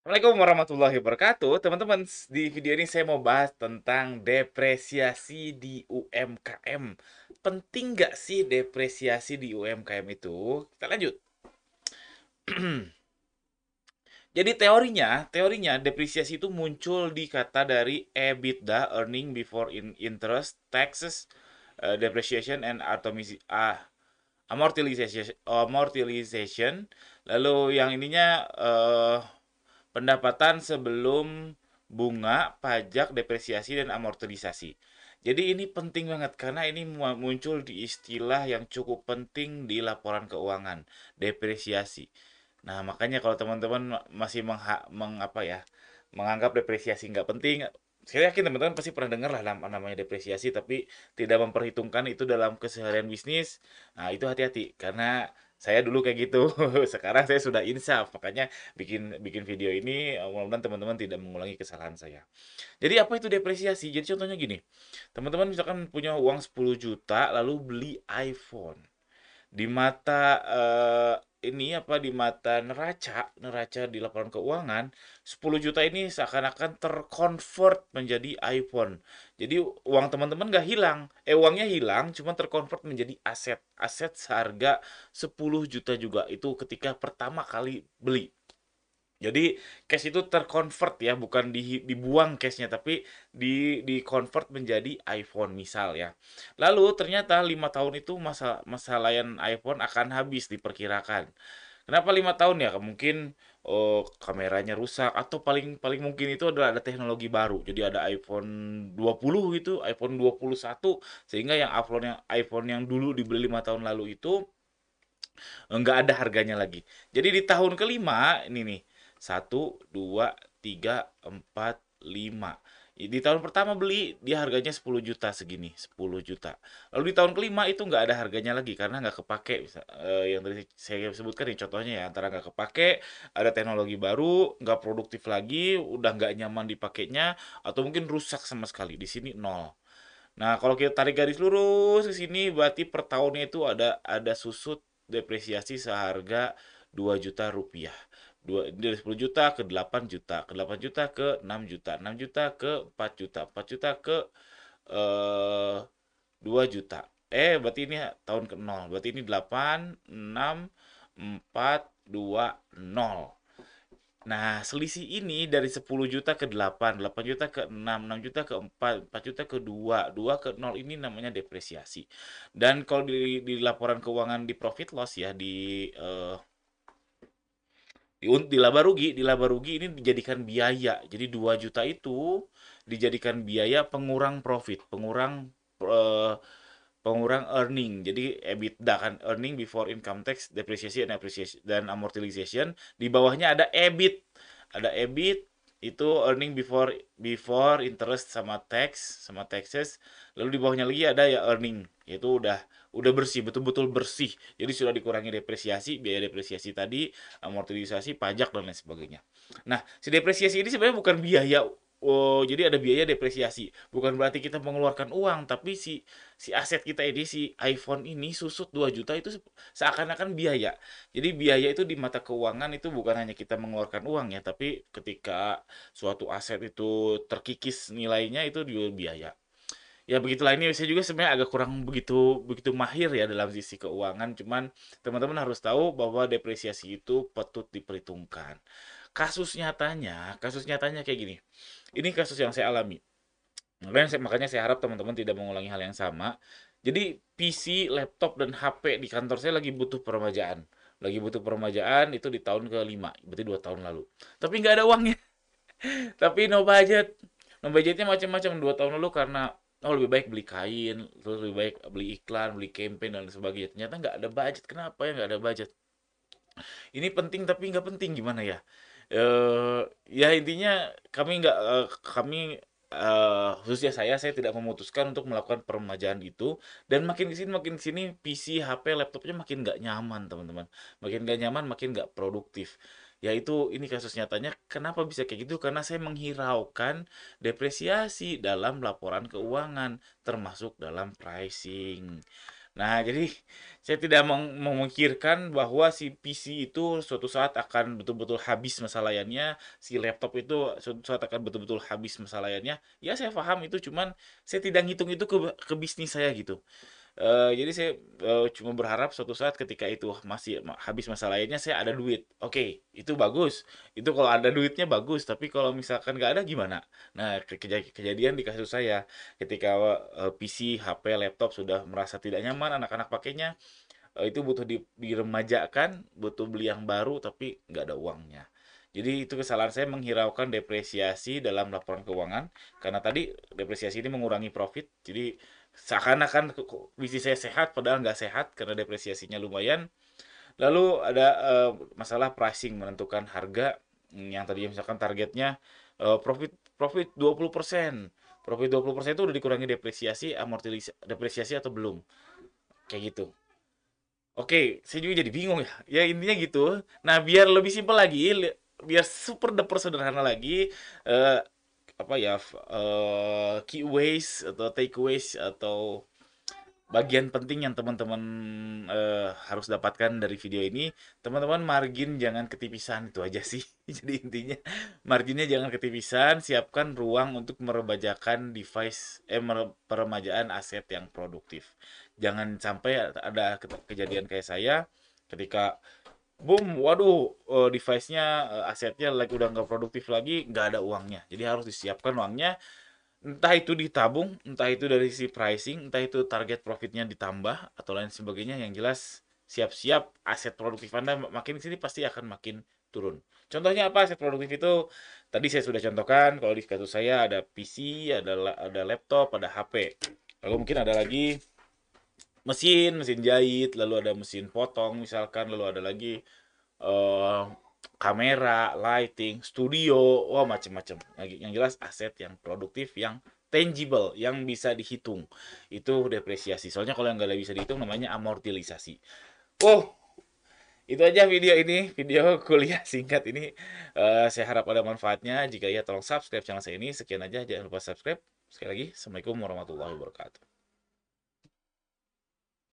Assalamualaikum warahmatullahi wabarakatuh. Teman-teman, di video ini saya mau bahas tentang depresiasi di UMKM. Penting nggak sih depresiasi di UMKM itu? Kita lanjut. Jadi teorinya depresiasi itu muncul di kata dari EBITDA, earning before interest, taxes, depreciation and amortization. Lalu yang ininya pendapatan sebelum bunga, pajak, depresiasi, dan amortisasi. Jadi ini penting banget karena ini muncul di istilah yang cukup penting di laporan keuangan, depresiasi. Nah, makanya kalau teman-teman masih menganggap depresiasi nggak penting, saya yakin teman-teman pasti pernah dengar lah namanya depresiasi, tapi tidak memperhitungkan itu dalam keseharian bisnis. Nah, itu hati-hati karena saya dulu kayak gitu. Sekarang saya sudah insaf, makanya bikin bikin video ini mudah-mudahan teman-teman tidak mengulangi kesalahan saya. Jadi apa itu depresiasi? Jadi contohnya gini, teman-teman misalkan punya uang 10 juta lalu beli iPhone. Di mata ini apa di mata neraca di laporan keuangan 10 juta ini seakan-akan terkonvert menjadi iPhone. Jadi uang teman-teman nggak hilang, uangnya hilang, cuma terkonvert menjadi aset seharga 10 juta juga itu ketika pertama kali beli. Jadi cash itu terkonvert ya, bukan dibuang cashnya, tapi di convert menjadi iPhone misal ya. Lalu ternyata 5 tahun itu masa layan iPhone akan habis diperkirakan. Kenapa 5 tahun ya? Mungkin kameranya rusak atau paling paling mungkin itu adalah ada teknologi baru. Jadi ada iPhone 20 gitu, iPhone 21 sehingga yang iPhone yang dulu dibeli 5 tahun lalu itu nggak ada harganya lagi. Jadi di tahun kelima ini nih satu, dua, tiga, empat, lima. Di tahun pertama beli dia harganya 10 juta segini, 10 juta. Lalu di tahun kelima itu nggak ada harganya lagi karena nggak kepake. Yang tadi saya sebutkan nih contohnya ya antara nggak kepake, ada teknologi baru, nggak produktif lagi, udah nggak nyaman dipakainya, atau mungkin rusak sama sekali. Di sini nol. Nah, kalau kita tarik garis lurus ke sini berarti per tahunnya itu ada susut depresiasi seharga 2 juta rupiah. Dari 10 juta ke 8 juta, ke 8 juta ke 6 juta, 6 juta ke 4 juta, 4 juta ke eh 2 juta. Berarti ini tahun ke nol. Berarti ini 8, 6, 4, 2, 0. Nah, selisih ini dari 10 juta ke 8, 8 juta ke 6 juta ke 4, 4 juta ke 2, 2 ke 0 ini namanya depresiasi. Dan kalau di laporan keuangan di profit loss ya di laba rugi ini dijadikan biaya. Jadi 2 juta itu dijadikan biaya pengurang profit, eh, pengurang earning. Jadi EBITDA kan earning before income tax, depreciation dan amortization. Di bawahnya ada EBIT. Ada EBIT itu earning before interest sama taxes. Lalu di bawahnya lagi ada ya earning, yaitu udah bersih, betul-betul bersih. Jadi sudah dikurangi depresiasi, biaya depresiasi tadi, amortisasi, pajak dan lain sebagainya. Nah, si depresiasi ini sebenarnya bukan biaya. Oh, jadi ada biaya depresiasi. Bukan berarti kita mengeluarkan uang, tapi si si aset kita ini si iPhone ini susut 2 juta itu seakan-akan biaya. Jadi biaya itu di mata keuangan itu bukan hanya kita mengeluarkan uang ya, tapi ketika suatu aset itu terkikis nilainya itu juga biaya. Ya begitulah, ini saya juga sebenarnya agak kurang begitu begitu mahir ya dalam sisi keuangan, cuman teman-teman harus tahu bahwa depresiasi itu patut diperhitungkan. Kasus nyatanya kayak gini. Ini kasus yang saya alami. Makanya saya harap teman-teman tidak mengulangi hal yang sama. Jadi PC, laptop, dan HP di kantor saya lagi butuh peremajaan. Lagi butuh peremajaan itu di tahun kelima, berarti 2 tahun lalu. Tapi nggak ada uangnya. Tapi no budget. No budgetnya macam-macam 2 tahun lalu karena lebih baik beli kain, terus lebih baik beli iklan, beli campaign dan sebagainya. Ternyata nggak ada budget. Kenapa ya nggak ada budget? Ini penting tapi nggak penting gimana ya? Ya intinya khususnya saya tidak memutuskan untuk melakukan peremajaan itu, dan makin ke sini PC, HP, laptopnya makin nggak nyaman teman-teman, makin nggak nyaman, makin nggak produktif. Ya itu ini kasus nyatanya. Kenapa bisa kayak gitu? Karena saya menghiraukan depresiasi dalam laporan keuangan, termasuk dalam pricing. Nah, jadi saya tidak memikirkan bahwa si PC itu suatu saat akan betul-betul habis masa layannya, si laptop itu suatu saat akan betul-betul habis masa layannya. Ya, saya paham itu, cuman saya tidak ngitung itu ke bisnis saya gitu. Jadi saya, cuma berharap suatu saat ketika itu masih habis masa lainnya saya ada duit. Oke, itu bagus. Itu kalau ada duitnya bagus, tapi kalau misalkan nggak ada gimana? Nah, kejadian di kasus saya ketika, PC, HP, laptop sudah merasa tidak nyaman anak-anak pakainya, itu butuh diremajakan, butuh beli yang baru tapi nggak ada uangnya. Jadi itu kesalahan saya menghiraukan depresiasi dalam laporan keuangan karena tadi depresiasi ini mengurangi profit. Jadi seakan-akan bisnis saya sehat padahal nggak sehat karena depresiasinya lumayan. Lalu ada masalah pricing menentukan harga yang tadinya misalkan targetnya profit profit 20%. Profit 20% itu udah dikurangi depresiasi, amortisasi depresiasi atau belum? Kayak gitu. Oke, saya juga jadi bingung ya. Ya intinya gitu. Nah, biar lebih simpel lagi, biar super duper sederhana lagi, eh, apa ya, key ways atau takeaways atau bagian penting yang teman-teman harus dapatkan dari video ini, teman-teman margin jangan ketipisan itu aja sih. Jadi intinya marginnya jangan ketipisan, siapkan ruang untuk meremajakan device, peremajaan aset yang produktif. Jangan sampai ada kejadian kayak saya ketika boom, waduh, device-nya, asetnya lagi udah nggak produktif lagi, nggak ada uangnya. Jadi harus disiapkan uangnya, entah itu ditabung, entah itu dari sisi pricing, entah itu target profitnya ditambah atau lain sebagainya. Yang jelas siap-siap aset produktif Anda makin sini pasti akan makin turun. Contohnya apa aset produktif itu? Tadi saya sudah contohkan, kalau di kasus saya ada PC, ada laptop, ada HP. Lalu mungkin ada lagi mesin jahit, lalu ada mesin potong misalkan, lalu ada lagi eh kamera, lighting, studio, wah macem-macem. Yang jelas aset yang produktif, yang tangible, yang bisa dihitung. Itu depresiasi. Soalnya kalau yang nggak bisa dihitung namanya amortisasi. Oh, itu aja video ini, video kuliah singkat ini. Saya harap ada manfaatnya. Jika iya, tolong subscribe channel saya ini. Sekian aja, jangan lupa subscribe. Sekali lagi, Assalamualaikum warahmatullahi wabarakatuh.